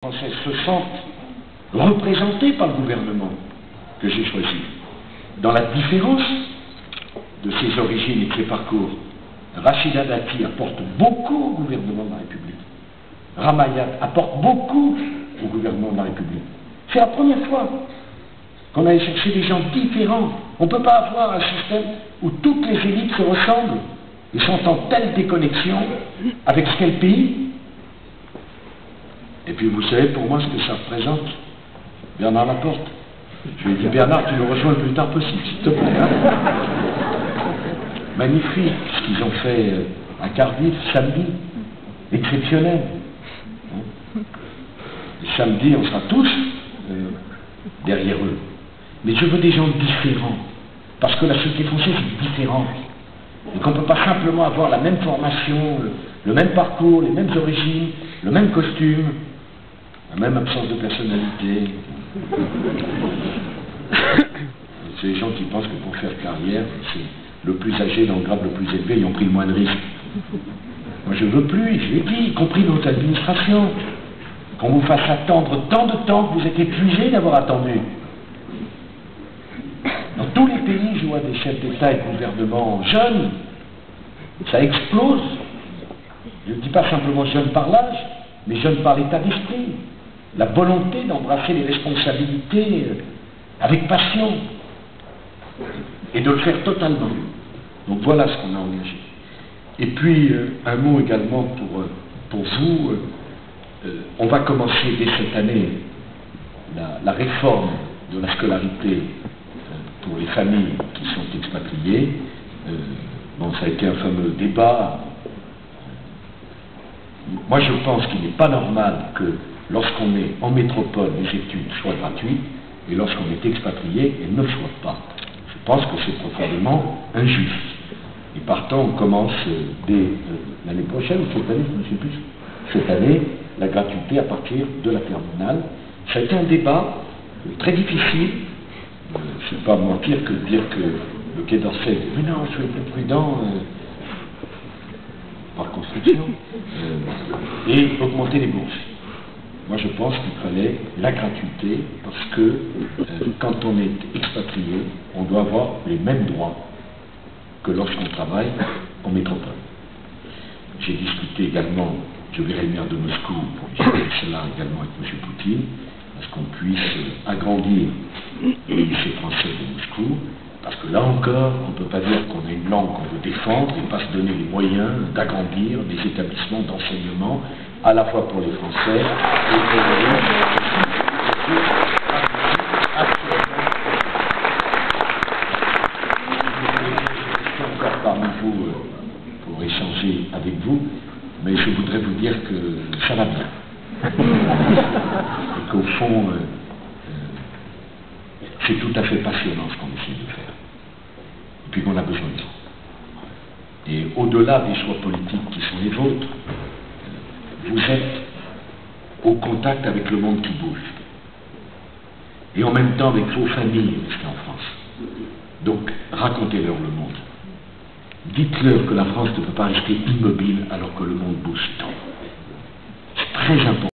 Français se sentent représentés par le gouvernement que j'ai choisi. Dans la différence de ses origines et de ses parcours, Rachida Dati apporte beaucoup au gouvernement de la République. Ramayat apporte beaucoup au gouvernement de la République. C'est la première fois qu'on allait chercher des gens différents. On ne peut pas avoir un système où toutes les élites se ressemblent et sont en telle déconnexion avec ce qu'est le pays. Et puis vous savez pour moi ce que ça représente. Bernard Laporte. Je lui ai dit, Bernard, tu nous rejoins le plus tard possible, s'il te plaît. Hein. Magnifique ce qu'ils ont fait à Cardiff samedi. Exceptionnel. Et samedi, on sera tous derrière eux. Mais je veux des gens différents. Parce que la société française est différente. Et qu'on ne peut pas simplement avoir la même formation, le même parcours, les mêmes origines, le même costume, la même absence de personnalité. C'est les gens qui pensent que pour faire carrière, c'est le plus âgé dans le grade le plus élevé, ils ont pris le moins de risques. Moi je ne veux plus, je l'ai dit, y compris notre administration, qu'on vous fasse attendre tant de temps que vous êtes épuisé d'avoir attendu. Dans tous les pays, je vois des chefs d'État et de gouvernement jeunes, ça explose. Je ne dis pas simplement jeunes par l'âge, mais jeunes par l'état d'esprit. La volonté d'embrasser les responsabilités avec passion et de le faire totalement. Donc voilà ce qu'on a engagé. Et puis un mot également pour vous. On va commencer dès cette année la réforme de la scolarité pour les familles qui sont expatriées. Bon, ça a été un fameux débat. Moi je pense qu'il n'est pas normal que lorsqu'on est en métropole, les études soient gratuites, et lorsqu'on est expatrié, elles ne le soient pas. Je pense que c'est profondément injuste. Et partant, on commence dès l'année prochaine, ou cette année, je ne sais plus, cette année, la gratuité à partir de la terminale. Ça a été un débat très difficile. Je ne vais pas mentir que de dire que le Quai d'Orsay, mais non, soyez plus prudent, par construction, et augmenter les bourses. Moi, je pense qu'il fallait la gratuité parce que quand on est expatrié, on doit avoir les mêmes droits que lorsqu'on travaille en métropole. J'ai discuté également, je verrai le maire de Moscou pour discuter de cela également avec M. Poutine, parce qu'on puisse agrandir le lycée français de Moscou, parce que là encore, on ne peut pas dire qu'on a une langue qu'on veut défendre et pas se donner les moyens d'agrandir des établissements d'enseignement à la fois pour les Français et pour les je suis encore parmi vous pour échanger avec vous, mais je voudrais vous dire que ça va bien. Et qu'au fond, c'est tout à fait passionnant ce qu'on essaie de faire. Et puis qu'on a besoin de ça. Et au-delà des choix politiques qui sont les vôtres, vous êtes au contact avec le monde qui bouge. Et en même temps avec vos familles restées en France. Donc, racontez-leur le monde. Dites-leur que la France ne peut pas rester immobile alors que le monde bouge tant. C'est très important.